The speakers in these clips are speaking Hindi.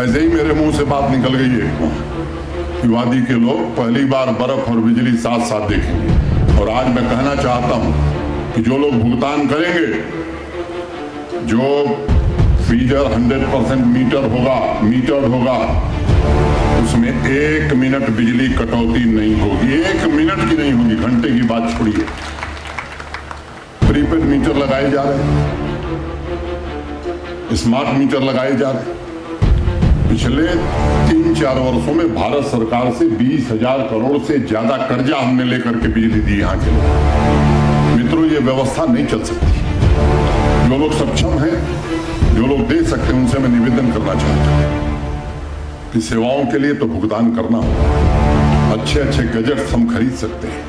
ऐसे ही मेरे मुंह से बात निकल गई है कि वादी के लोग पहली बार बर्फ और बिजली साथ साथ देखेंगे। और आज मैं कहना चाहता हूं कि जो लोग भुगतान करेंगे, जो फीडर 100% मीटर होगा, उसमें 1 मिनट बिजली कटौती नहीं होगी। 1 मिनट की नहीं होगी, घंटे की बात छोड़िए। प्रीपेड मीटर लगाए जा रहे हैं, स्मार्ट मीटर लगाए जा रहे हैं। पिछले 3-4 वर्षों में भारत सरकार से 20,000 करोड़ से ज्यादा कर्जा हमने लेकर के बिजली दी यहाँ के लिए। मित्रों, ये व्यवस्था नहीं चल सकती। जो लोग सक्षम हैं, जो लोग दे सकते हैं, उनसे मैं निवेदन करना चाहता हूं कि सेवाओं के लिए तो भुगतान करना होगा। अच्छे गैजेट्स हम खरीद सकते हैं,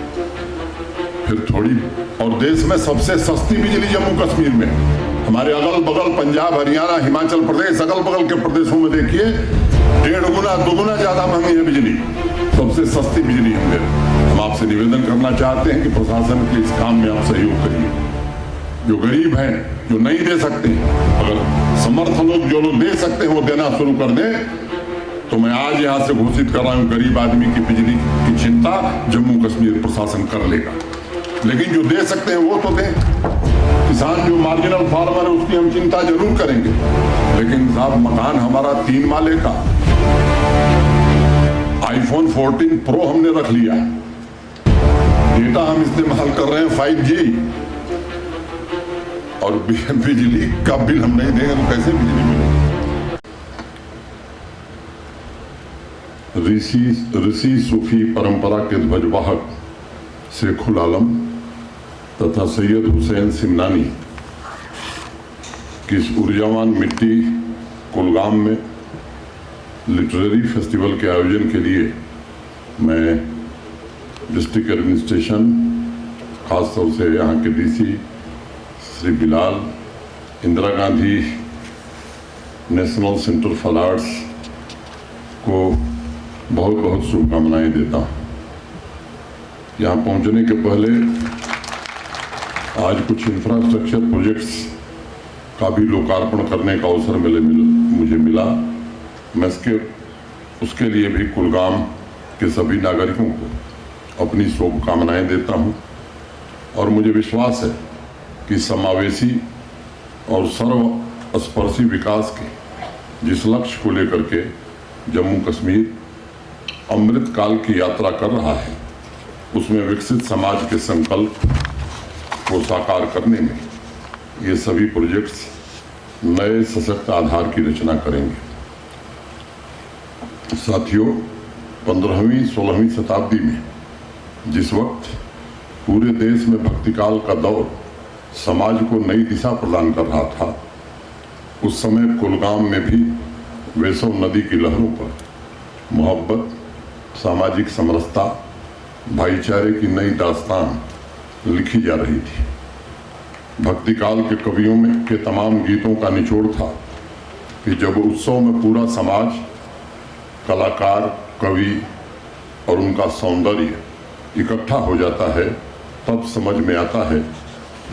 फिर थोड़ी। और देश में सबसे सस्ती बिजली जम्मू कश्मीर में। हमारे अगल बगल पंजाब, हरियाणा, हिमाचल प्रदेश, अगल बगल के प्रदेशों में देखिए 1.5 गुना 2 गुना ज्यादा महंगी है बिजली। सबसे सस्ती बिजली हम दे रहे हैं। हम आपसे निवेदन करना चाहते हैं कि प्रशासन के इस काम में आप सहयोग करिए। जो गरीब हैं, जो नहीं दे सकते, अगर समर्थ लोग, जो लोग दे सकते हैं, वो देना शुरू कर दें, तो मैं आज यहां से घोषित कर रहा हूं, गरीब आदमी की बिजली की चिंता जम्मू कश्मीर प्रशासन कर लेगा। लेकिन जो दे सकते हैं वो तो दें। किसान जो मार्जिनल फार्मर है, उसकी हम चिंता जरूर करेंगे। लेकिन साहब, मकान हमारा 3 माले का, iPhone 14 Pro हमने रख लिया, डेटा हम इस्तेमाल कर रहे हैं 5G, और बिजली का बिल हम नहीं देंगे तो कैसे बिजली मिलेगी। ऋषि सूफी परंपरा के ध्वजवाहक शेखुल आलम तथा सैयद हुसैन सिमनानी की इस ऊर्जावान मिट्टी कुलगाम में लिटरेरी फेस्टिवल के आयोजन के लिए मैं डिस्ट्रिक्ट एडमिनिस्ट्रेशन, खासतौर से यहाँ के DC Shri Bilal, Indira Gandhi national centre for arts को बहुत बहुत शुभकामनाएं देता हूँ। यहाँ पहुँचने के पहले आज कुछ इंफ्रास्ट्रक्चर प्रोजेक्ट्स का भी लोकार्पण करने का अवसर मुझे मिला। मैं उसके लिए भी कुलगाम के सभी नागरिकों को अपनी शुभकामनाएं देता हूं। और मुझे विश्वास है कि समावेशी और सर्वस्पर्शी विकास के जिस लक्ष्य को लेकर के जम्मू कश्मीर अमृत काल की यात्रा कर रहा है, उसमें विकसित समाज के संकल्प को साकार करने में ये सभी प्रोजेक्ट्स नए सशक्त आधार की रचना करेंगे। साथियों, 15वीं-16वीं शताब्दी में जिस वक्त पूरे देश में भक्तिकाल का दौर समाज को नई दिशा प्रदान कर रहा था, उस समय कुलगाम में भी वेसव नदी की लहरों पर मोहब्बत, सामाजिक समरसता, भाईचारे की नई दास्तान लिखी जा रही थी। भक्तिकाल के कवियों में के तमाम गीतों का निचोड़ था कि जब उत्सव में पूरा समाज, कलाकार, कवि और उनका सौंदर्य इकट्ठा हो जाता है, तब समझ में आता है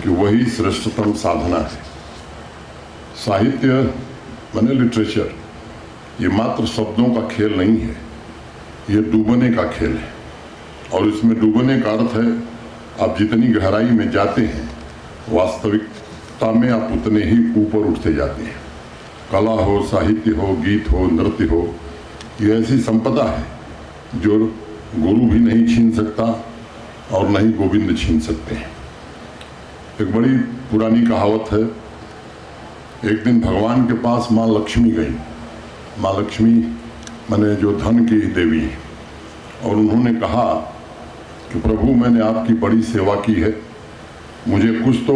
कि वही श्रेष्ठतम साधना है। साहित्य माने लिटरेचर, ये मात्र शब्दों का खेल नहीं है, ये डूबने का खेल है। और इसमें डूबने का अर्थ है, आप जितनी गहराई में जाते हैं, वास्तविकता में आप उतने ही ऊपर उठते जाते हैं। कला हो, साहित्य हो, गीत हो, नृत्य हो, ये ऐसी संपदा है जो गुरु भी नहीं छीन सकता और न ही गोविंद छीन सकते हैं। एक बड़ी पुरानी कहावत है, एक दिन भगवान के पास माँ लक्ष्मी गई। माँ लक्ष्मी माने जो धन की देवी है, और उन्होंने कहा कि प्रभु, मैंने आपकी बड़ी सेवा की है, मुझे कुछ तो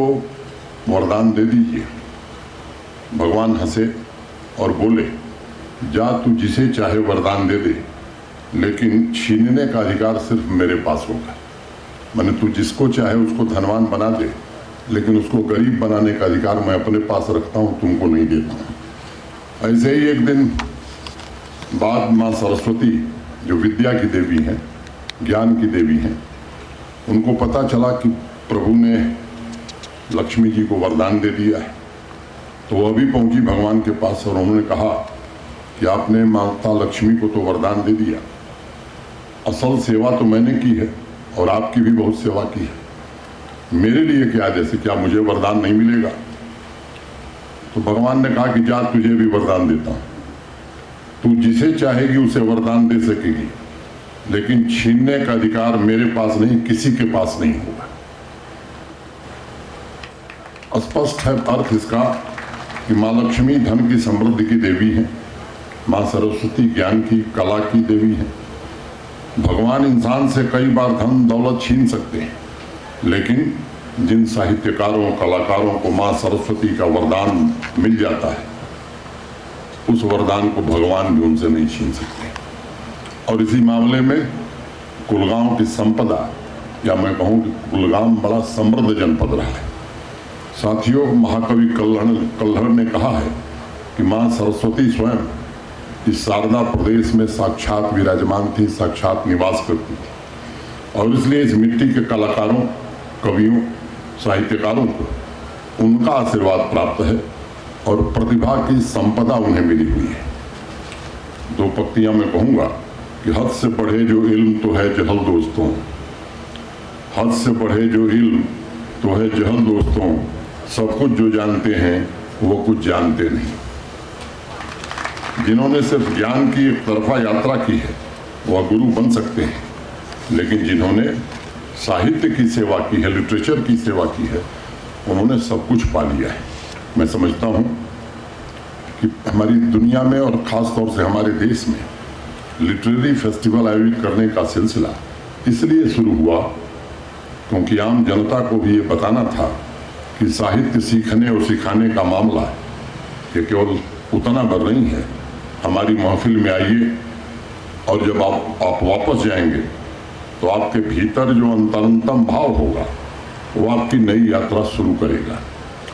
वरदान दे दीजिए। भगवान हंसे और बोले, जा तू जिसे चाहे वरदान दे दे, लेकिन छीनने का अधिकार सिर्फ मेरे पास होगा। मैंने तू जिसको चाहे उसको धनवान बना दे, लेकिन उसको गरीब बनाने का अधिकार मैं अपने पास रखता हूँ, तुमको नहीं देता। ऐसे ही एक दिन बाद माँ सरस्वती, जो विद्या की देवी हैं, ज्ञान की देवी हैं, उनको पता चला कि प्रभु ने लक्ष्मी जी को वरदान दे दिया है, तो वह भी पहुंची भगवान के पास और उन्होंने कहा कि आपने माता लक्ष्मी को तो वरदान दे दिया, असल सेवा तो मैंने की है और आपकी भी बहुत सेवा की है, मेरे लिए क्या, जैसे क्या मुझे वरदान नहीं मिलेगा? तो भगवान ने कहा कि जा तुझे भी वरदान देता हूं, तू जिसे चाहेगी उसे वरदान दे सकेगी, लेकिन छीनने का अधिकार मेरे पास नहीं, किसी के पास नहीं होगा। स्पष्ट है अर्थ इसका कि माँ लक्ष्मी धन की समृद्धि की देवी है, माँ सरस्वती ज्ञान की कला की देवी है। भगवान इंसान से कई बार धन दौलत छीन सकते हैं, लेकिन जिन साहित्यकारों कलाकारों को माँ सरस्वती का वरदान मिल जाता है, उस वरदान को भगवान भी उनसे नहीं छीन सकते। और इसी मामले में कुलगांव की संपदा, या मैं कहूँ कि कुलगाम बड़ा समृद्ध जनपद रहा है। साथियों, महाकवि कल्हड़ ने कहा है कि माँ सरस्वती स्वयं इस शारदा प्रदेश में साक्षात विराजमान थी, साक्षात निवास करती थी, और इसलिए इस मिट्टी के कलाकारों, कवियों, साहित्यकारों को उनका आशीर्वाद प्राप्त है और प्रतिभा की संपदा उन्हें मिली हुई है। दो पंक्तियां मैं कहूँगा कि हद से बढ़े जो इल्म तो है जहल दोस्तों, हद से बढ़े जो इल्म तो है जहल दोस्तों, सब कुछ जो जानते हैं वो कुछ जानते नहीं। जिन्होंने सिर्फ ज्ञान की एक तरफा यात्रा की है वह गुरु बन सकते हैं, लेकिन जिन्होंने साहित्य की सेवा की है, लिटरेचर की सेवा की है, उन्होंने सब कुछ पा लिया है। मैं समझता हूँ कि हमारी दुनिया में और ख़ास तौर से हमारे देश में लिटरेरी फेस्टिवल आयोजित करने का सिलसिला इसलिए शुरू हुआ क्योंकि आम जनता को भी ये बताना था कि साहित्य सीखने और सिखाने का मामला ये केवल उतना भर नहीं है। हमारी महफिल में आइए और जब आप वापस जाएंगे तो आपके भीतर जो अंतरंतम भाव होगा वो आपकी नई यात्रा शुरू करेगा।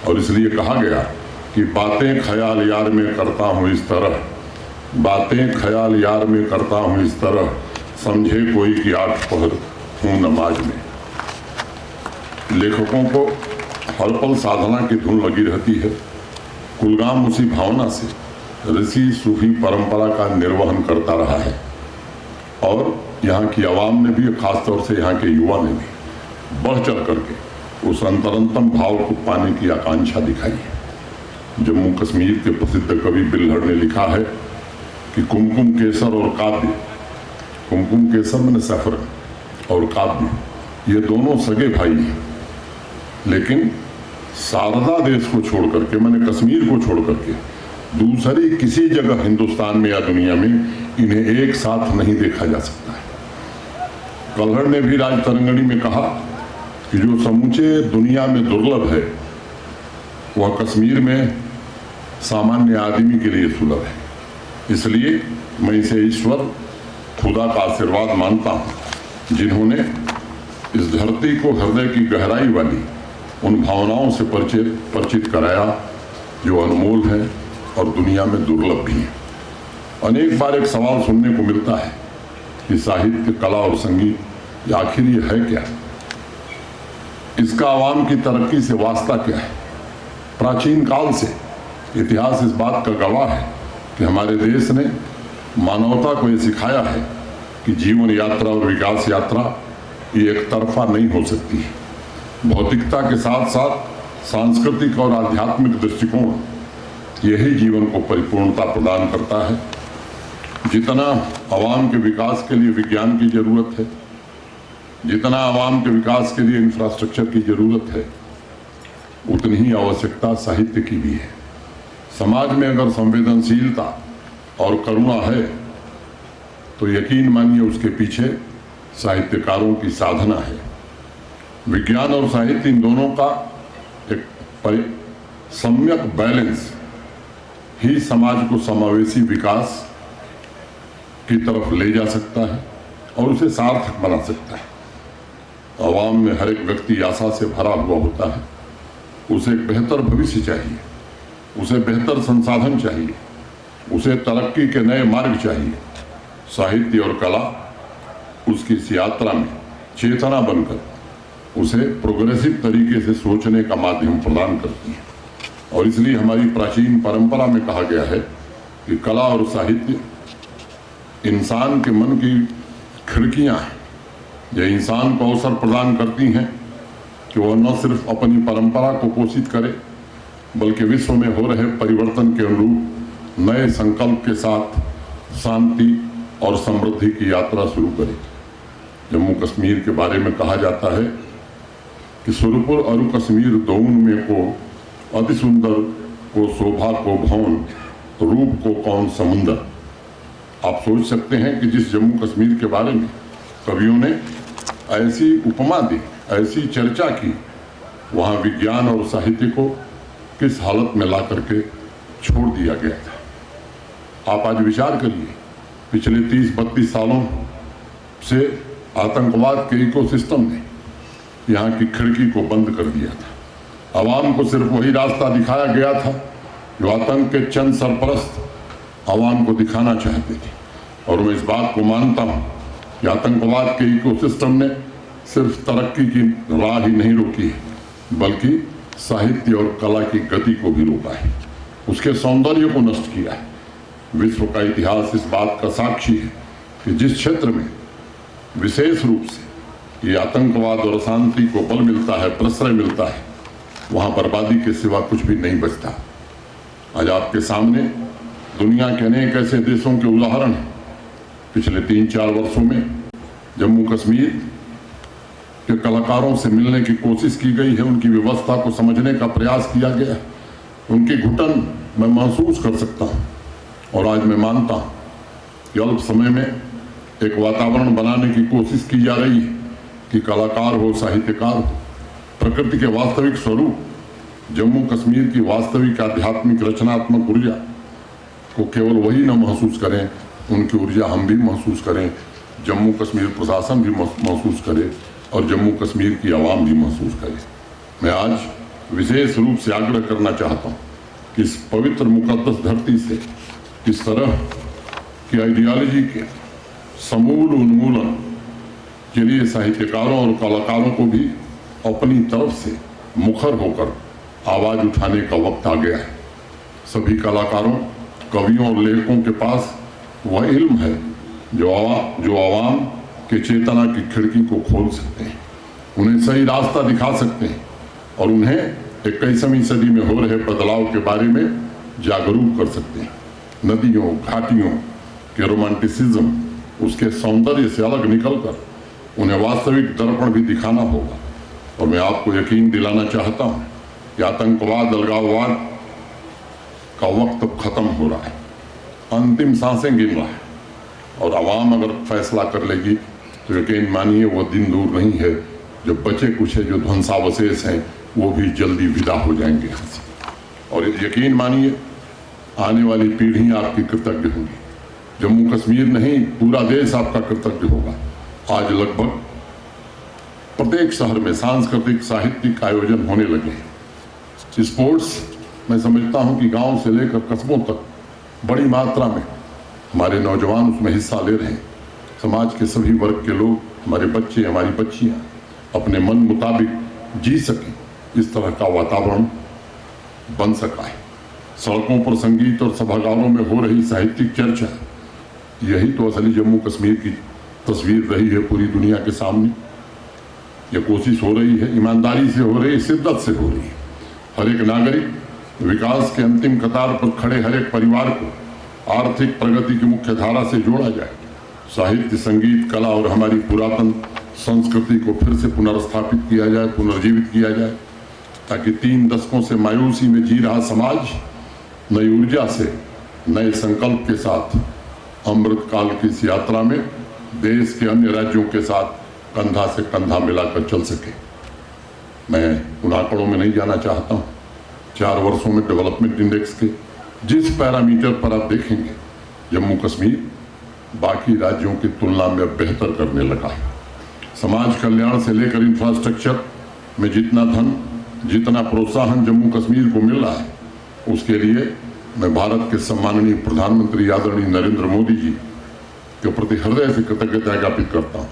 और इसलिए कहा गया कि बातें ख्याल यार में करता हूँ इस तरह, बातें ख्याल यार में करता हूँ इस तरह, समझे कोई कि 8 पहर हूँ नमाज में। लेखकों को हर पल साधना की धुन लगी रहती है। कुलगाम उसी भावना से ऋषि सूफी परंपरा का निर्वहन करता रहा है, और यहाँ की आवाम ने भी, खासतौर से यहाँ के युवा ने भी बढ़ चढ़ करके उस अंतरंतम भाव को पाने की आकांक्षा दिखाई है। जम्मू कश्मीर के प्रसिद्ध कवि बिल्हड़ ने लिखा है कि कुमकुम केसर और काव्य, कुमकुम केसर मैंने सफर और काव्य, ये दोनों सगे भाई हैं, लेकिन शारदा देश को छोड़ करके, मैंने कश्मीर को छोड़ करके दूसरी किसी जगह हिंदुस्तान में या दुनिया में इन्हें एक साथ नहीं देखा जा सकता है। कल्हड़ ने भी राज तरंगणी में कहा कि जो समूचे दुनिया में दुर्लभ है वह कश्मीर में सामान्य आदमी के लिए सुलभ है। इसलिए मैं इसे ईश्वर खुदा का आशीर्वाद मानता हूँ जिन्होंने इस धरती को हृदय की गहराई वाली उन भावनाओं से परिचित कराया जो अनमोल है और दुनिया में दुर्लभ भी है। अनेक बार एक सवाल सुनने को मिलता है कि साहित्य, कला और संगीत आखिर ये है क्या? इसका आवाम की तरक्की से वास्ता क्या है? प्राचीन काल से इतिहास इस बात का गवाह है कि हमारे देश ने मानवता को ये सिखाया है कि जीवन यात्रा और विकास यात्रा ये एक तरफा नहीं हो सकती है। भौतिकता के साथ साथ सांस्कृतिक और आध्यात्मिक दृष्टिकोण यही जीवन को परिपूर्णता प्रदान करता है। जितना आवाम के विकास के लिए विज्ञान की जरूरत है, जितना आवाम के विकास के लिए इंफ्रास्ट्रक्चर की जरूरत है, उतनी ही आवश्यकता साहित्य की भी है। समाज में अगर संवेदनशीलता और करुणा है तो यकीन मानिए उसके पीछे साहित्यकारों की साधना है। विज्ञान और साहित्य इन दोनों का एक सम्यक बैलेंस ही समाज को समावेशी विकास की तरफ ले जा सकता है और उसे सार्थक बना सकता है। आवाम में हर एक व्यक्ति आशा से भरा हुआ होता है। उसे एक बेहतर भविष्य चाहिए, उसे बेहतर संसाधन चाहिए, उसे तरक्की के नए मार्ग चाहिए। साहित्य और कला उसकी इस यात्रा में चेतना बनकर उसे प्रोग्रेसिव तरीके से सोचने का माध्यम प्रदान करती है। और इसलिए हमारी प्राचीन परंपरा में कहा गया है कि कला और साहित्य इंसान के मन की खिड़कियां हैं, जो इंसान को अवसर प्रदान करती हैं कि वह न सिर्फ अपनी परंपरा को पोषित करे बल्कि विश्व में हो रहे परिवर्तन के अनुरूप नए संकल्प के साथ शांति और समृद्धि की यात्रा शुरू करे। जम्मू कश्मीर के बारे में कहा जाता है कि सुरपुर और कश्मीर दोनों में को अति सुंदर को शोभा को भवन रूप को कौन समुंदर। आप सोच सकते हैं कि जिस जम्मू कश्मीर के बारे में कवियों ने ऐसी उपमा दी, ऐसी चर्चा की, वहाँ विज्ञान और साहित्य को किस हालत में ला करके छोड़ दिया गया था। आप आज विचार करिए, पिछले 30-32 सालों से आतंकवाद के इकोसिस्टम ने यहाँ की खिड़की को बंद कर दिया था। आवाम को सिर्फ वही रास्ता दिखाया गया था जो आतंक के चंद सरपरस्त आवाम को दिखाना चाहते थे। और मैं इस बात को मानता हूँ कि आतंकवाद के इकोसिस्टम ने सिर्फ तरक्की की राह ही नहीं रोकी है बल्कि साहित्य और कला की गति को भी रोका है, उसके सौंदर्य को नष्ट किया है। विश्व का इतिहास इस बात का साक्षी है कि जिस क्षेत्र में विशेष रूप से ये आतंकवाद और अशांति को बल मिलता है, प्रश्रय मिलता है, वहाँ बर्बादी के सिवा कुछ भी नहीं बचता। आज आपके सामने दुनिया के अनेक ऐसे देशों के उदाहरण हैं। पिछले 3-4 वर्षों में जम्मू कश्मीर के कलाकारों से मिलने की कोशिश की गई है, उनकी व्यवस्था को समझने का प्रयास किया गया है। उनकी घुटन मैं महसूस कर सकता हूँ और आज मैं मानता हूँ कि अल्प समय में एक वातावरण बनाने की कोशिश की जा रही है कि कलाकार हो, साहित्यकार हो, प्रकृति के वास्तविक स्वरूप, जम्मू कश्मीर की वास्तविक आध्यात्मिक रचनात्मक ऊर्जा को केवल वही न महसूस करें, उनकी ऊर्जा हम भी महसूस करें, जम्मू कश्मीर प्रशासन भी महसूस करे और जम्मू कश्मीर की आवाम भी महसूस करे। मैं आज विशेष रूप से आग्रह करना चाहता हूँ कि इस पवित्र मुकद्दस धरती से इस तरह की आइडियोलॉजी के समूल उन्मूलन के लिए साहित्यकारों और कलाकारों को भी अपनी तरफ से मुखर होकर आवाज़ उठाने का वक्त आ गया है। सभी कलाकारों, कवियों और लेखकों के पास वह इल्म है जो आवाम के चेतना की खिड़की को खोल सकते हैं, उन्हें सही रास्ता दिखा सकते हैं और उन्हें 21वीं सदी में हो रहे बदलाव के बारे में जागरूक कर सकते हैं। नदियों, घाटियों के रोमांटिसिज्म, उसके सौंदर्य से अलग निकलकर उन्हें वास्तविक दर्पण भी दिखाना होगा। और मैं आपको यकीन दिलाना चाहता हूँ कि आतंकवाद, अलगाववाद का वक्त अब खत्म हो रहा है, अंतिम सांसें गिन रहा है और आवाम अगर फैसला कर लेगी तो यकीन मानिए वो दिन दूर नहीं है जब बचे कुछ है जो ध्वंसावशेष हैं वो भी जल्दी विदा हो जाएंगे यहाँ से। और यकीन मानिए आने वाली पीढ़ियाँ आपकी कृतज्ञ होंगी। जम्मू कश्मीर नहीं, पूरा देश आपका कृतज्ञ होगा। आज लगभग प्रत्येक शहर में सांस्कृतिक साहित्यिक आयोजन होने लगे हैं। स्पोर्ट्स मैं समझता हूँ कि गांव से लेकर कस्बों तक बड़ी मात्रा में हमारे नौजवान उसमें हिस्सा ले रहे हैं। समाज के सभी वर्ग के लोग, हमारे बच्चे, हमारी बच्चियाँ अपने मन मुताबिक जी सकें, इस तरह का वातावरण बन सका है। सड़कों पर संगीत और सभागारों में हो रही साहित्यिक चर्चा, यही तो असली जम्मू कश्मीर की तस्वीर रही है पूरी दुनिया के सामने। यह कोशिश हो रही है, ईमानदारी से हो रही है, शिद्दत से हो रही है। हर एक नागरिक, विकास के अंतिम कतार पर खड़े हर एक परिवार को आर्थिक प्रगति की मुख्य धारा से जोड़ा जाए। साहित्य, संगीत, कला और हमारी पुरातन संस्कृति को फिर से पुनर्स्थापित किया जाए, पुनर्जीवित किया जाए, ताकि 3 दशकों से मायूसी में जी रहा समाज नई ऊर्जा से, नए संकल्प के साथ अमृत काल की इस यात्रा में देश के अन्य राज्यों के साथ कंधा से कंधा मिलाकर चल सके। मैं उन आंकड़ों में नहीं जाना चाहता हूँ। 4 वर्षों में डेवलपमेंट इंडेक्स के जिस पैरामीटर पर आप देखेंगे, जम्मू कश्मीर बाकी राज्यों की तुलना में बेहतर करने लगा है। समाज कल्याण से लेकर इंफ्रास्ट्रक्चर में जितना धन, जितना प्रोत्साहन जम्मू कश्मीर को मिल रहा है, उसके लिए मैं भारत के सम्माननीय प्रधानमंत्री आदरणीय नरेंद्र मोदी जी के प्रति हृदय से कृतज्ञता ज्ञापित करता हूँ।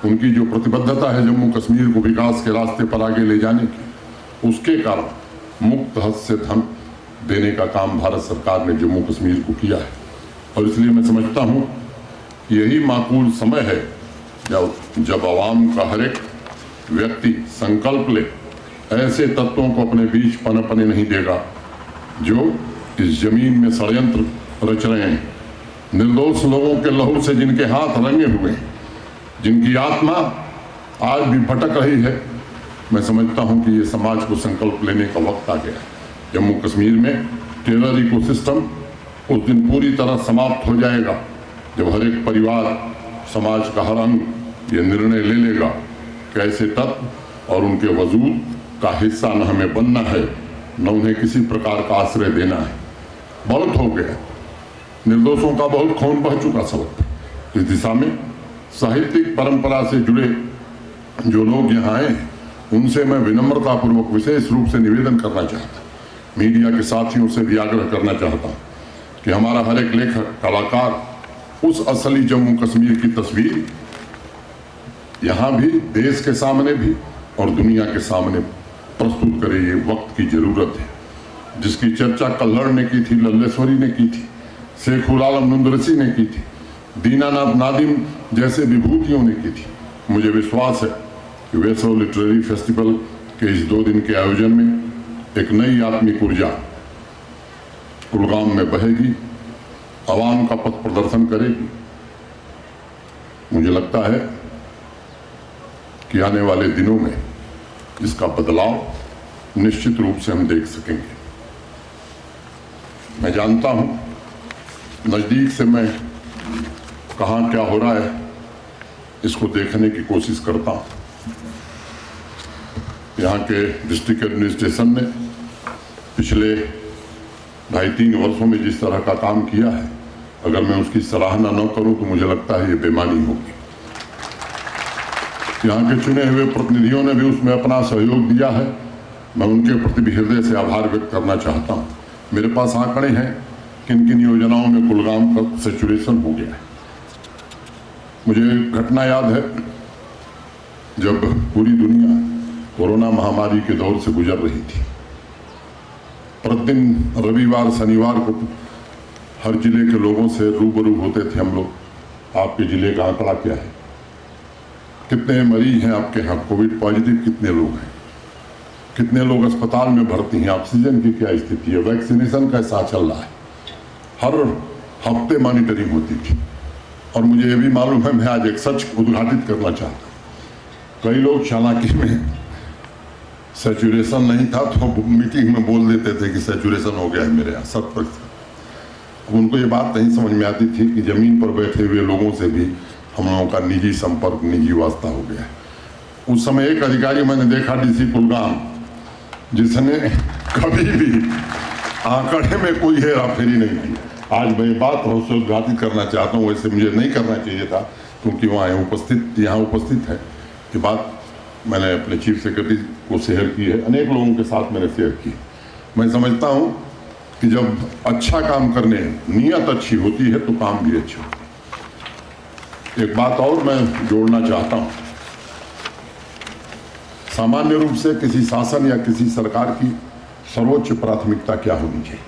उनकी जो प्रतिबद्धता है जम्मू कश्मीर को विकास के रास्ते पर आगे ले जाने की, उसके कारण मुक्त हस्त से धन देने का काम भारत सरकार ने जम्मू कश्मीर को किया है। और इसलिए मैं समझता हूँ कि यही माकूल समय है जब आवाम का हर एक व्यक्ति संकल्प ले, ऐसे तत्वों को अपने बीच पनपने नहीं देगा जो इस जमीन में षड्यंत्र रच रहे हैं। निर्दोष लोगों के लहू से जिनके हाथ रंगे हुए हैं, जिनकी आत्मा आज भी भटक रही है, मैं समझता हूं कि ये समाज को संकल्प लेने का वक्त आ गया है। जम्मू कश्मीर में टेरर इकोसिस्टम उस दिन पूरी तरह समाप्त हो जाएगा जब हर एक परिवार, समाज का हर अंग ये निर्णय ले लेगा कि ऐसे तत्व और उनके वजूद का हिस्सा न हमें बनना है, न उन्हें किसी प्रकार का आश्रय देना है। बहुत हो गया, निर्दोषों का बहुत खून बह चुका सब। इस दिशा में साहित्यिक परंपरा से जुड़े जो लोग यहाँ आए हैं, उनसे मैं विनम्रतापूर्वक विशेष रूप से निवेदन करना चाहता, मीडिया के साथियों से भी आग्रह करना चाहता हूँ कि हमारा हर एक लेखक, कलाकार उस असली जम्मू कश्मीर की तस्वीर यहाँ भी, देश के सामने भी और दुनिया के सामने प्रस्तुत करे। ये वक्त की जरूरत है, जिसकी चर्चा कल्हड़ ने की थी, लल्लेश्वरी ने की थी, शेख उल आलम नुंदरसी ने की थी, दीनानाथ नादिम जैसे विभूतियों ने की थी। मुझे विश्वास है कि वेसव लिटरेरी फेस्टिवल के इस 2 दिन के आयोजन में एक नई आत्मिक ऊर्जा कुलगाम में बहेगी, आवाम का पथ प्रदर्शन करेगी। मुझे लगता है कि आने वाले दिनों में इसका बदलाव निश्चित रूप से हम देख सकेंगे। मैं जानता हूं, नज़दीक से मैं कहाँ क्या हो रहा है इसको देखने की कोशिश करता हूं। यहाँ के डिस्ट्रिक्ट एडमिनिस्ट्रेशन ने पिछले 2.5-3 वर्षों में जिस तरह का काम किया है, अगर मैं उसकी सराहना न करूं तो मुझे लगता है ये बेईमानी होगी। यहाँ के चुने हुए प्रतिनिधियों ने भी उसमें अपना सहयोग दिया है। मैं उनके प्रति भी हृदय से आभार व्यक्त करना चाहता हूँ। मेरे पास आंकड़े हैं किन किन योजनाओं में कुलगाम का सैचुरेशन हो गया है। मुझे घटना याद है जब पूरी दुनिया कोरोना महामारी के दौर से गुजर रही थी। प्रतिदिन रविवार, शनिवार को हर जिले के लोगों से रूबरू होते थे हम लोग। आपके जिले का आंकड़ा क्या है, कितने मरीज हैं आपके यहाँ, कोविड पॉजिटिव कितने लोग हैं, कितने लोग अस्पताल में भर्ती हैं, ऑक्सीजन की क्या स्थिति है, वैक्सीनेशन कैसा चल रहा है। हर हफ्ते मॉनिटरिंग होती थी। और मुझे ये भी मालूम है, मैं आज एक सच उद्घाटित करना चाहता हूँ। कई लोग चालाकी में सैचुरेशन नहीं था तो मीटिंग में बोल देते थे कि सैचुरेशन हो गया है मेरे यहाँ 100%। उनको ये बात नहीं समझ में आती थी कि ज़मीन पर बैठे हुए लोगों से भी हम लोगों का निजी संपर्क, निजी वास्ता हो गया है। उस समय एक अधिकारी मैंने देखा डीसी कुलगाम, जिसने कभी भी आंकड़े में कोई हेराफेरी नहीं की। आज मैं बात से उद्घाटित करना चाहता हूँ, वैसे मुझे नहीं करना चाहिए था क्योंकि वहाँ यहाँ उपस्थित है। ये बात मैंने अपने चीफ सेक्रेटरी को शेयर की है, अनेक लोगों के साथ मैंने शेयर की। मैं समझता हूँ कि जब अच्छा काम करने नीयत अच्छी होती है तो काम भी अच्छा होता है। एक बात और मैं जोड़ना चाहता हूँ, सामान्य रूप से किसी शासन या किसी सरकार की सर्वोच्च प्राथमिकता क्या होनी चाहिए।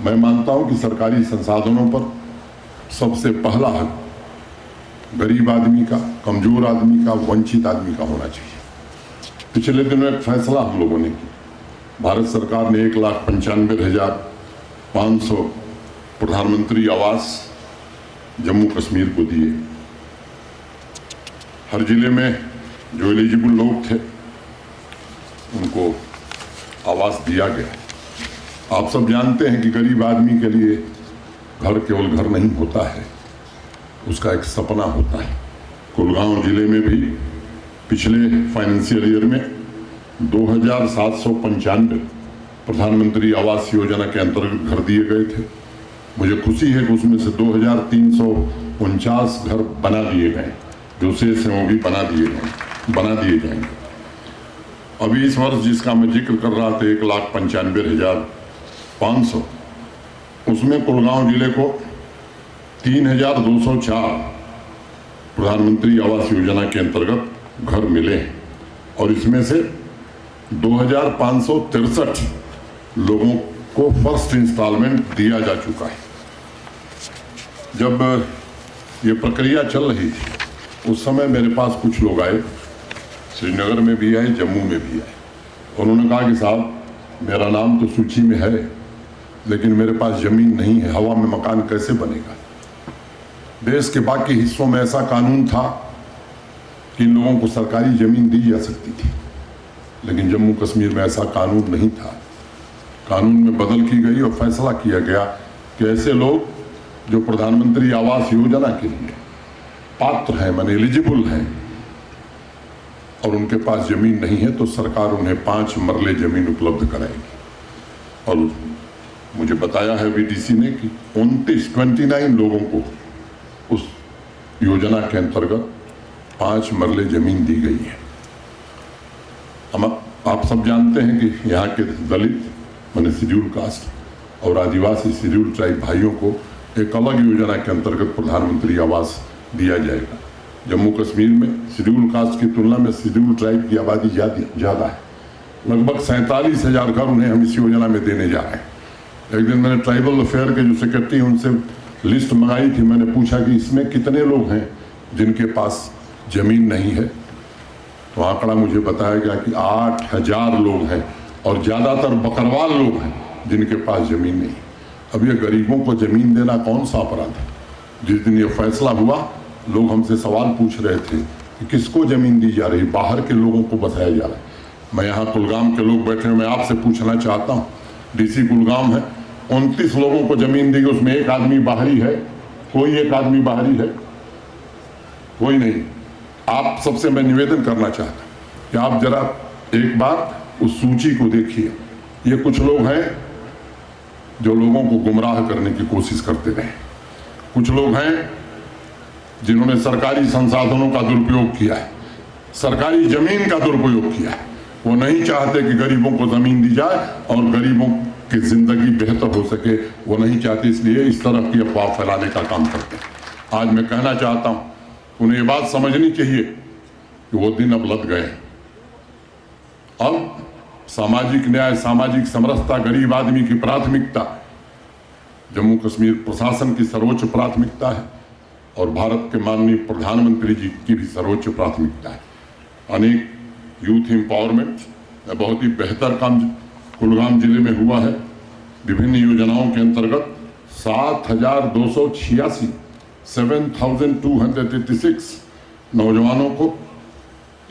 मैं मानता हूं कि सरकारी संसाधनों पर सबसे पहला हक गरीब आदमी का, कमजोर आदमी का, वंचित आदमी का होना चाहिए। पिछले दिनों एक फैसला हम लोगों ने किया। भारत सरकार ने 1,95,500 प्रधानमंत्री आवास जम्मू कश्मीर को दिए। हर जिले में जो एलिजिबल लोग थे उनको आवास दिया गया। आप सब जानते हैं कि गरीब आदमी के लिए घर केवल घर नहीं होता है, उसका एक सपना होता है। कुलगांव जिले में भी पिछले फाइनेंशियल ईयर में 2,795 प्रधानमंत्री आवास योजना के अंतर्गत घर दिए गए थे। मुझे खुशी है कि उसमें से 2,349 घर बना दिए गए, जो शेष हैं वो भी बना दिए जाएंगे। अभी इस वर्ष जिसका मैं जिक्र कर रहा था 1,95,500, उसमें कुलगांव जिले को 3,204 प्रधानमंत्री आवास योजना के अंतर्गत घर मिले हैं और इसमें से 2,563 लोगों को फर्स्ट इंस्टॉलमेंट दिया जा चुका है। जब ये प्रक्रिया चल रही थी उस समय मेरे पास कुछ लोग आए, श्रीनगर में भी आए, जम्मू में भी आए। उन्होंने कहा कि साहब मेरा नाम तो सूची में है लेकिन मेरे पास ज़मीन नहीं है, हवा में मकान कैसे बनेगा। देश के बाकी हिस्सों में ऐसा कानून था कि इन लोगों को सरकारी ज़मीन दी जा सकती थी, लेकिन जम्मू कश्मीर में ऐसा कानून नहीं था। कानून में बदल की गई और फैसला किया गया कि ऐसे लोग जो प्रधानमंत्री आवास योजना के लिए पात्र हैं, माने एलिजिबल हैं, और उनके पास ज़मीन नहीं है तो सरकार उन्हें 5 मरले ज़मीन उपलब्ध कराएगी। और मुझे बताया है वीडीसी ने कि 29 लोगों को उस योजना के अंतर्गत 5 मरले ज़मीन दी गई है। हम आप सब जानते हैं कि यहाँ के दलित माने शेड्यूल कास्ट और आदिवासी शेड्यूल ट्राइब भाइयों को एक अलग योजना के अंतर्गत प्रधानमंत्री आवास दिया जाएगा। जम्मू कश्मीर में शेड्यूल कास्ट की तुलना में शेड्यूल ट्राइब की आबादी ज़्यादा है। लगभग 47,000 घर उन्हें हम इस योजना में देने जा रहे हैं। एक दिन मैंने ट्राइबल अफेयर के जो सेक्रेटरी उनसे लिस्ट मंगाई थी। मैंने पूछा कि इसमें कितने लोग हैं जिनके पास ज़मीन नहीं है, तो आंकड़ा मुझे बताया गया कि 8,000 लोग हैं और ज़्यादातर बकरवाल लोग हैं जिनके पास ज़मीन नहीं। अब ये गरीबों को ज़मीन देना कौन सा अपराध है। जिस दिन ये फैसला हुआ लोग हमसे सवाल पूछ रहे थे कि किसको ज़मीन दी जा रही, बाहर के लोगों को बताया जा रहा है। मैं यहाँ कुलगाम के लोग बैठे हैं, मैं आपसे पूछना चाहता हूँ, डीसी कुलगाम है, 29 लोगों को ज़मीन दी, उसमें एक आदमी बाहरी है, कोई एक आदमी बाहरी है, कोई नहीं। आप सबसे मैं निवेदन करना चाहता हूँ कि आप जरा एक बार उस सूची को देखिए। ये कुछ लोग हैं जो लोगों को गुमराह करने की कोशिश करते रहे, कुछ लोग हैं जिन्होंने सरकारी संसाधनों का दुरुपयोग किया है, सरकारी जमीन का दुरुपयोग किया है। वो नहीं चाहते कि गरीबों को जमीन दी जाए और गरीबों की जिंदगी बेहतर हो सके, वो नहीं चाहते, इसलिए इस तरह की अफवाह फैलाने का काम करते हैं। आज मैं कहना चाहता हूं, उन्हें ये बात समझनी चाहिए कि वो दिन अब लद गए। अब सामाजिक न्याय, सामाजिक समरसता गरीब आदमी की प्राथमिकता, जम्मू कश्मीर प्रशासन की सर्वोच्च प्राथमिकता है और भारत के माननीय प्रधानमंत्री जी की भी सर्वोच्च प्राथमिकता है। अनेक यूथ एम्पावरमेंट बहुत ही बेहतर काम कुलगाम जिले में हुआ है। विभिन्न योजनाओं के अंतर्गत 7,286 नौजवानों को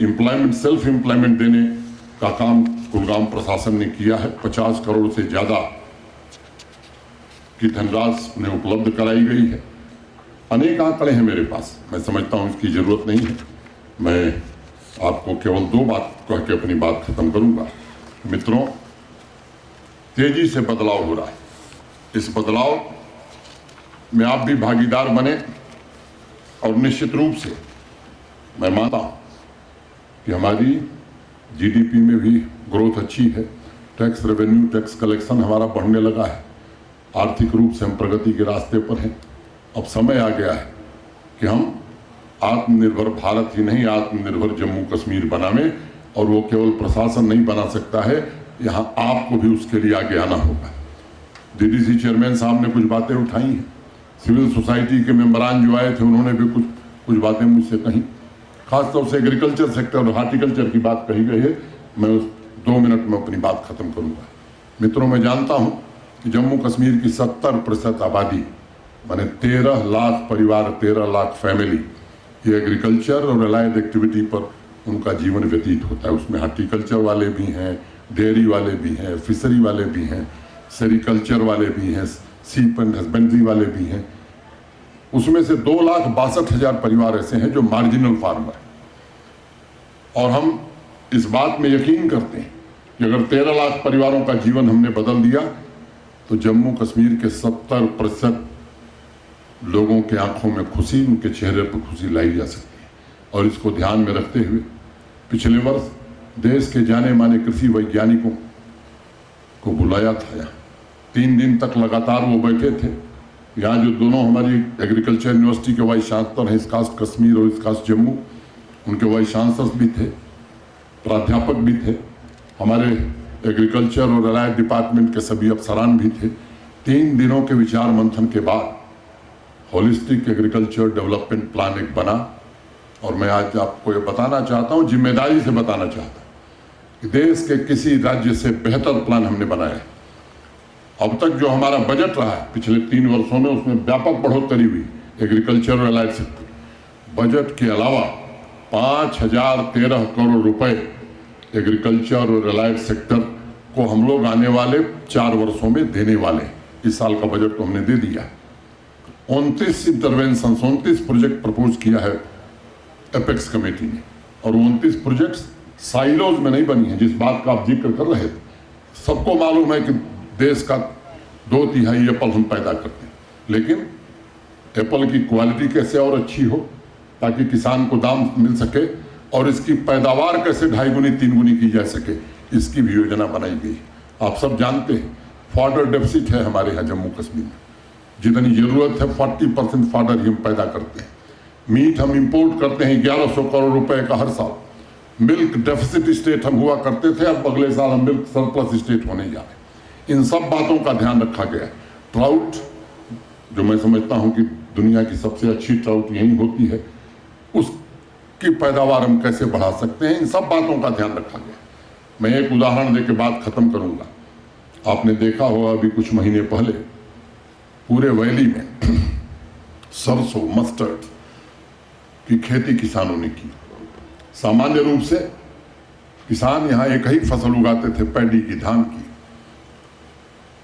एम्प्लॉयमेंट, सेल्फ एम्प्लॉयमेंट देने का काम कुलगाम प्रशासन ने किया है। 50 करोड़ से ज़्यादा की धनराशि उन्हें उपलब्ध कराई गई है। अनेक आंकड़े हैं मेरे पास, मैं समझता हूँ इसकी ज़रूरत नहीं है। मैं आपको केवल 2 बात कह के अपनी बात खत्म करूंगा। मित्रों, तेजी से बदलाव हो रहा है। इस बदलाव में आप भी भागीदार बने और निश्चित रूप से मैं मानता हूं कि हमारी जीडीपी में भी ग्रोथ अच्छी है, टैक्स रेवेन्यू, टैक्स कलेक्शन हमारा बढ़ने लगा है, आर्थिक रूप से हम प्रगति के रास्ते पर हैं। अब समय आ गया है कि हम आत्मनिर्भर भारत ही नहीं, आत्मनिर्भर जम्मू कश्मीर बनावे, और वो केवल प्रशासन नहीं बना सकता है, यहाँ आपको भी उसके लिए आगे आना होगा। डीडीसी चेयरमैन साहब ने कुछ बातें उठाई हैं, सिविल सोसाइटी के मेंबरान जो आए थे उन्होंने भी कुछ बातें मुझसे कहीं, खासतौर से एग्रीकल्चर सेक्टर और हार्टिकल्चर की बात कही गई है। मैं उस 2 मिनट में अपनी बात खत्म करूँगा। मित्रों, मैं जानता हूँ कि जम्मू कश्मीर की 70% आबादी माने 13 लाख परिवार, 13 लाख फैमिली, ये एग्रीकल्चर और अलाइड एक्टिविटी पर उनका जीवन व्यतीत होता है। उसमें हार्टिकल्चर वाले भी हैं, डेयरी वाले भी हैं, फिशरी वाले भी हैं, सेरिकल्चर वाले भी हैं, सीप एंड हस्बेंड्री वाले भी हैं। उसमें से 2,62,000 परिवार ऐसे हैं जो मार्जिनल फार्मर हैं। और हम इस बात में यकीन करते हैं कि अगर 13 लाख परिवारों का जीवन हमने बदल दिया तो जम्मू कश्मीर के 70% लोगों के आंखों में खुशी, उनके चेहरे पर खुशी लाई जा सकती है। और इसको ध्यान में रखते हुए पिछले वर्ष देश के जाने माने कृषि वैज्ञानिकों को बुलाया था। यहाँ 3 दिन तक लगातार वो बैठे थे। यहाँ जो दोनों हमारी एग्रीकल्चर यूनिवर्सिटी के वाइस चांसलर हैं, इसकास्ट कश्मीर और इसकास्ट जम्मू, उनके वाइस चांसलर भी थे, प्राध्यापक भी थे, हमारे एग्रीकल्चर और एलाइड डिपार्टमेंट के सभी अफसरान भी थे। 3 दिनों के विचार मंथन के बाद होलिस्टिक एग्रीकल्चर डेवलपमेंट प्लान एक बना, और मैं आज आपको ये बताना चाहता हूँ, जिम्मेदारी से बताना चाहता हूँ कि देश के किसी राज्य से बेहतर प्लान हमने बनाया है। अब तक जो हमारा बजट रहा है पिछले 3 वर्षों में, उसमें व्यापक बढ़ोतरी हुई एग्रीकल्चर और एलाइड सेक्टर। बजट के अलावा 5013 करोड़ रुपए एग्रीकल्चर और एलाइड सेक्टर को हम लोग आने वाले 4 वर्षों में देने वाले हैं। इस साल का बजट तो हमने दे दिया। 29 इंटरवेंशन, 29 प्रोजेक्ट प्रपोज किया है एपेक्स कमेटी ने, और 29 प्रोजेक्ट्स साइलोज में नहीं बनी है, जिस बात का आप जिक्र कर रहे थे। सबको मालूम है कि देश का 2/3 एप्पल हम पैदा करते हैं, लेकिन एप्पल की क्वालिटी कैसे और अच्छी हो ताकि किसान को दाम मिल सके, और इसकी पैदावार कैसे 2.5 गुनी 3 गुनी की जा सके, इसकी भी योजना बनाई गई। आप सब जानते हैं फॉडर डेफिसिट है हमारे यहाँ जम्मू कश्मीर में। जितनी जरूरत है 40% फॉडर ही हम पैदा करते हैं। मीट हम इंपोर्ट करते हैं 1100 करोड़ रुपए का हर साल। मिल्क डेफिसिट स्टेट हम हुआ करते थे, अब अगले साल हम मिल्क सरप्लस स्टेट होने जा रहे हैं। इन सब बातों का ध्यान रखा गया है। ट्राउट, जो मैं समझता हूं कि दुनिया की सबसे अच्छी ट्राउट यही होती है, उसकी पैदावार हम कैसे बढ़ा सकते हैं, इन सब बातों का ध्यान रखा गया। मैं एक उदाहरण देकर बात खत्म करूंगा। आपने देखा होगा अभी कुछ महीने पहले पूरे वैली में सरसों, मस्टर्ड की खेती किसानों ने की। सामान्य रूप से किसान यहाँ एक ही फसल उगाते थे, पैडी की, धान की।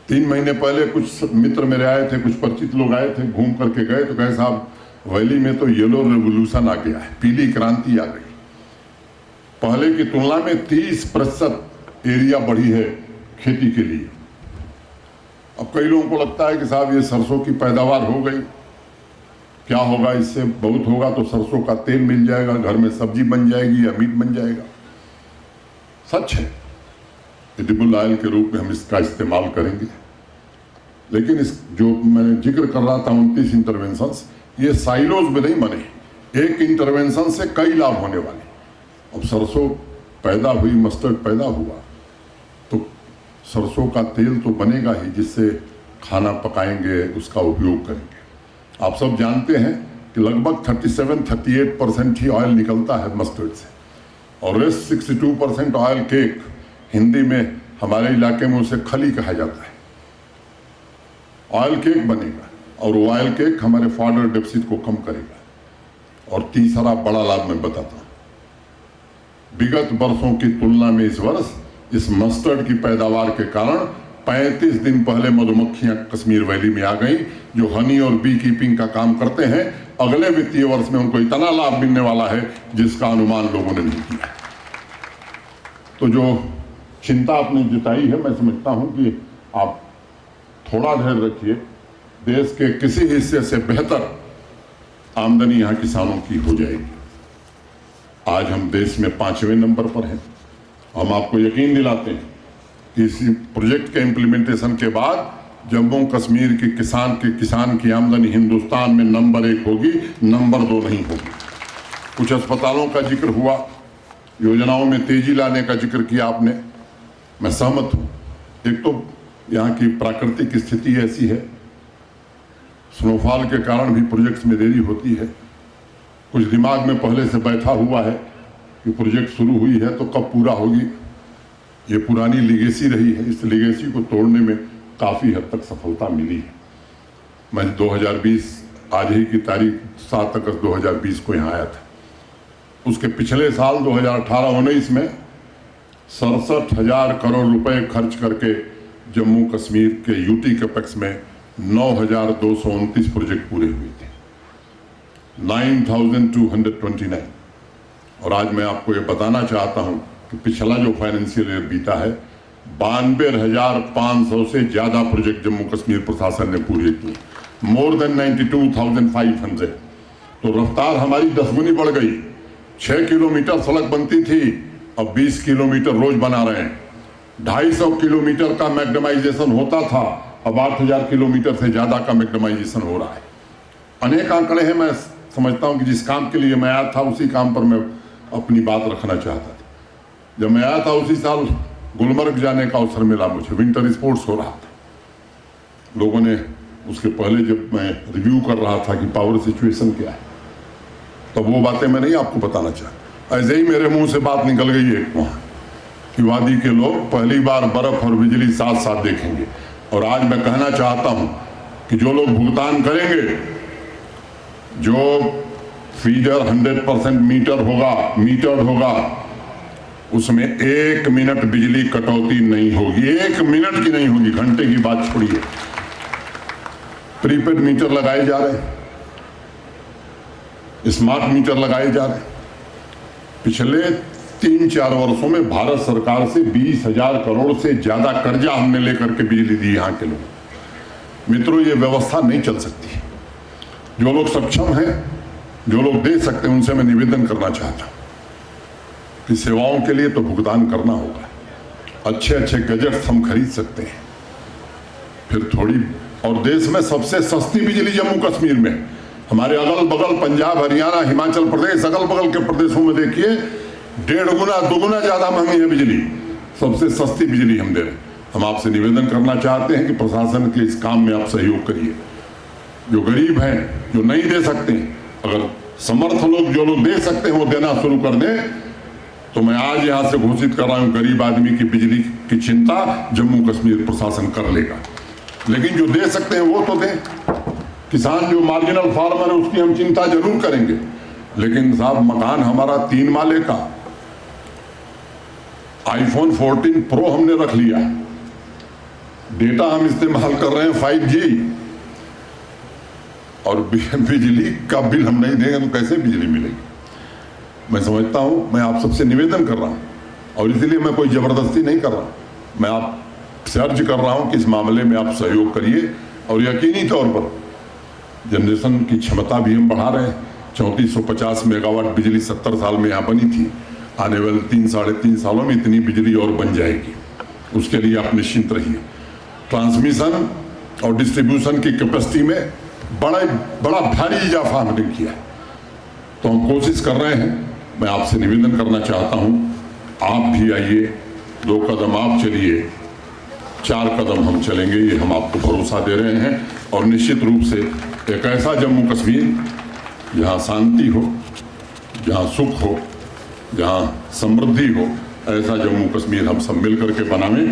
3 महीने पहले कुछ मित्र मेरे आए थे, कुछ परिचित लोग आए थे, घूम करके गए तो कहे साहब वैली में तो येलो रेवोल्यूशन आ गया है, पीली क्रांति आ गई। पहले की तुलना में 30% एरिया बढ़ी है खेती के लिए। अब कई लोगों को लगता है कि साहब ये सरसों की पैदावार हो गई, क्या होगा इससे, बहुत होगा तो सरसों का तेल मिल जाएगा, घर में सब्जी बन जाएगी या मीट बन जाएगा। सच है, एडिबल ऑयल के रूप में हम इसका इस्तेमाल करेंगे, लेकिन इस जो मैंने जिक्र कर रहा था 29 इंटरवेंशंस, ये साइलोज में नहीं बने। एक इंटरवेंशन से कई लाभ होने वाले। अब सरसों पैदा हुई, मस्टर्ड पैदा हुआ, तो सरसों का तेल तो बनेगा ही, जिससे खाना पकाएंगे, उसका उपयोग करेंगे। आप सब जानते हैं कि लगभग 37-38% ही ऑयल निकलता है मस्टर्ड से, और रेस्ट 62% ऑयल केक, हिंदी में हमारे इलाके में उसे खली कहा जाता है, ऑयल केक बनेगा, और वो ऑयल केक हमारे फॉडर डेफिसिट को कम करेगा। और तीसरा बड़ा लाभ मैं बताता हूँ, विगत वर्षों की तुलना में इस वर्ष इस मस्टर्ड की पैदावार के कारण 35 दिन पहले मधुमक्खियां कश्मीर वैली में आ गई, जो हनी और बी कीपिंग का काम करते हैं। अगले वित्तीय वर्ष में उनको इतना लाभ मिलने वाला है जिसका अनुमान लोगों ने नहीं किया। तो जो चिंता आपने जताई है, मैं समझता हूं कि आप थोड़ा धैर्य रखिए। देश के किसी हिस्से से बेहतर आमदनी यहां किसानों की हो जाएगी। आज हम देश में 5वें नंबर पर हैं। हम आपको यकीन दिलाते हैं कि इस प्रोजेक्ट के इम्प्लीमेंटेशन के बाद जम्मू कश्मीर के किसान की आमदनी हिंदुस्तान में नंबर 1 होगी, नंबर 2 नहीं होगी। कुछ अस्पतालों का जिक्र हुआ, योजनाओं में तेजी लाने का जिक्र किया आपने, मैं सहमत हूँ। एक तो यहाँ की प्राकृतिक स्थिति ऐसी है, स्नोफॉल के कारण भी प्रोजेक्ट्स में देरी होती है। कुछ दिमाग में पहले से बैठा हुआ है कि प्रोजेक्ट शुरू हुई है तो कब पूरा होगी। ये पुरानी लिगेसी रही है, इस लिगेसी को तोड़ने में काफ़ी हद तक सफलता मिली है। मैं 2020 आज ही की तारीख 7 अगस्त 2020 को यहाँ आया था। उसके पिछले साल 2018-19 में 67,000 करोड़ रुपए खर्च करके जम्मू कश्मीर के यूटी कैपेक्स में 9,229 प्रोजेक्ट पूरे हुए थे, 9,229। और आज मैं आपको ये बताना चाहता हूँ कि पिछला जो फाइनेंशियल ईयर बीता है, 92,500 से ज़्यादा प्रोजेक्ट जम्मू कश्मीर प्रशासन ने पूरे किए, मोर देन 92,500। तो रफ्तार हमारी 10 गुनी बढ़ गई। 6 किलोमीटर सड़क बनती थी, अब 20 किलोमीटर रोज बना रहे हैं। 250 किलोमीटर का मैग्नेमाइजेशन होता था, अब 8,000 किलोमीटर से ज़्यादा का मैग्नेमाइजेशन हो रहा है। अनेक आंकड़े हैं। मैं समझता हूँ कि जिस काम के लिए मैं आया था उसी काम पर मैं अपनी बात रखना चाहता था। जब मैं आया था उसी साल गुलमर्ग जाने का अवसर मिला मुझे। विंटर स्पोर्ट्स हो रहा था, लोगों ने उसके पहले जब मैं रिव्यू कर रहा था कि पावर सिचुएशन क्या है, तब वो बातें मैं नहीं आपको बताना चाहता। ऐसे ही मेरे मुंह से बात निकल गई है वहाँ कि वादी के लोग पहली बार बर्फ और बिजली साथ साथ देखेंगे। और आज मैं कहना चाहता हूँ कि जो लोग भुगतान करेंगे, जो फीडर 100% मीटर्ड होगा, उसमें 1 मिनट बिजली कटौती नहीं होगी। 1 मिनट की नहीं होगी, घंटे की बात छोड़िए। प्रीपेड मीटर लगाए जा रहे हैं, स्मार्ट मीटर लगाए जा रहे हैं। पिछले 3-4 वर्षों में भारत सरकार से 20,000 करोड़ से ज्यादा कर्जा हमने लेकर के बिजली दी यहाँ के लोग। मित्रों, ये व्यवस्था नहीं चल सकती। जो लोग सक्षम हैं, जो लोग दे सकते हैं, उनसे मैं निवेदन करना चाहता हूं कि सेवाओं के लिए तो भुगतान करना होगा। अच्छे अच्छे गैजेट्स हम खरीद सकते हैं, फिर थोड़ी। और देश में सबसे सस्ती बिजली जम्मू कश्मीर में, हमारे अगल बगल पंजाब, हरियाणा, हिमाचल प्रदेश, अगल बगल के प्रदेशों में देखिए 1.5 गुना 2 गुना ज्यादा महंगी है बिजली। सबसे सस्ती बिजली हम दे रहे हैं। हम आपसे निवेदन करना चाहते हैं कि प्रशासन के इस काम में आप सहयोग करिए। जो गरीब हैं, जो नहीं दे सकते, अगर समर्थ लोग, जो लोग दे सकते हैं, वो देना शुरू कर दें, तो मैं आज यहां से घोषित कर रहा हूं, गरीब आदमी की बिजली की चिंता जम्मू कश्मीर प्रशासन कर लेगा। लेकिन जो दे सकते हैं वो तो दें। किसान जो मार्जिनल फार्मर है, उसकी हम चिंता जरूर करेंगे। लेकिन साहब, मकान हमारा 3 माले का, iPhone 14 Pro हमने रख लिया, डेटा हम इस्तेमाल कर रहे हैं 5G, और बिजली का बिल हम नहीं देंगे तो कैसे बिजली मिलेगी? मैं समझता हूं, मैं आप सबसे निवेदन कर रहा हूं, और इसलिए मैं कोई जबरदस्ती नहीं कर रहा हूं। मैं आपसे अर्ज कर रहा हूं कि इस मामले में आप सहयोग करिए। और यकीनी तौर पर जनरेशन की क्षमता भी हम बढ़ा रहे हैं। 3450 मेगावाट बिजली 70 साल में यहाँ बनी थी। आने वाले 3-3.5 सालों में इतनी बिजली और बन जाएगी। उसके लिए आप निश्चिंत रहिए। ट्रांसमिशन और डिस्ट्रीब्यूशन की कैपेसिटी में बड़ा भारी इजाफा हमने किया, तो हम कोशिश कर रहे हैं। मैं आपसे निवेदन करना चाहता हूं, आप भी आइए, 2 कदम आप चलिए, 4 कदम हम चलेंगे, ये हम आपको भरोसा दे रहे हैं। और निश्चित रूप से एक ऐसा जम्मू कश्मीर जहां शांति हो, जहां सुख हो, जहां समृद्धि हो, ऐसा जम्मू कश्मीर हम सब मिलकर के बनावें।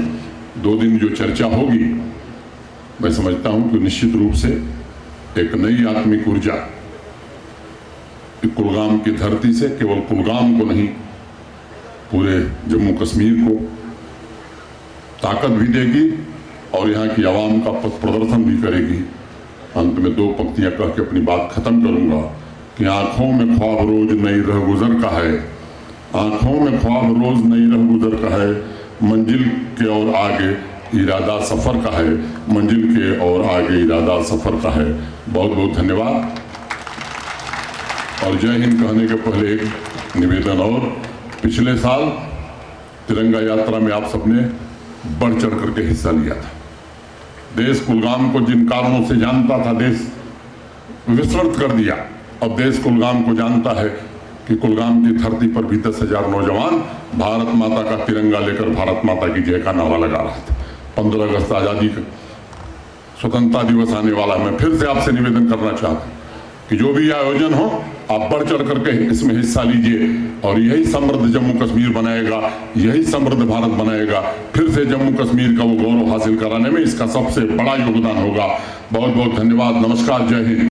2 दिन जो चर्चा होगी, मैं समझता हूं कि निश्चित रूप से एक नई आत्मिक ऊर्जा कुलगाम की धरती से, केवल कुलगाम को नहीं, पूरे जम्मू कश्मीर को ताकत भी देगी और यहाँ की आवाम का पथ प्रदर्शन भी करेगी। अंत में 2 पंक्तियां कह के अपनी बात खत्म करूंगा कि आंखों में ख्वाब रोज नई रह गुजर का है, आंखों में ख्वाब रोज नई रह गुजर का है, मंजिल के और आगे इरादा सफर का है, मंजिल के और आगे इरादा सफर का है। बहुत बहुत धन्यवाद। और जय हिंद कहने के पहले एक निवेदन और, पिछले साल तिरंगा यात्रा में आप सबने बढ़ चढ़ करके हिस्सा लिया था। देश कुलगाम को जिन कारणों से जानता था, देश विस्मृत कर दिया। अब देश कुलगाम को जानता है कि कुलगाम की धरती पर भी 10,000 नौजवान भारत माता का तिरंगा लेकर भारत माता की जय का नारा लगा रहा था। 15 अगस्त आज़ादी का स्वतंत्रता दिवस आने वाला। मैं फिर से आपसे निवेदन करना चाहता हूँ कि जो भी आयोजन हो, आप बढ़ चढ़ करके इसमें हिस्सा लीजिए, और यही समृद्ध जम्मू कश्मीर बनाएगा, यही समृद्ध भारत बनाएगा। फिर से जम्मू कश्मीर का वो गौरव हासिल कराने में इसका सबसे बड़ा योगदान होगा। बहुत बहुत धन्यवाद। नमस्कार, जय हिंद।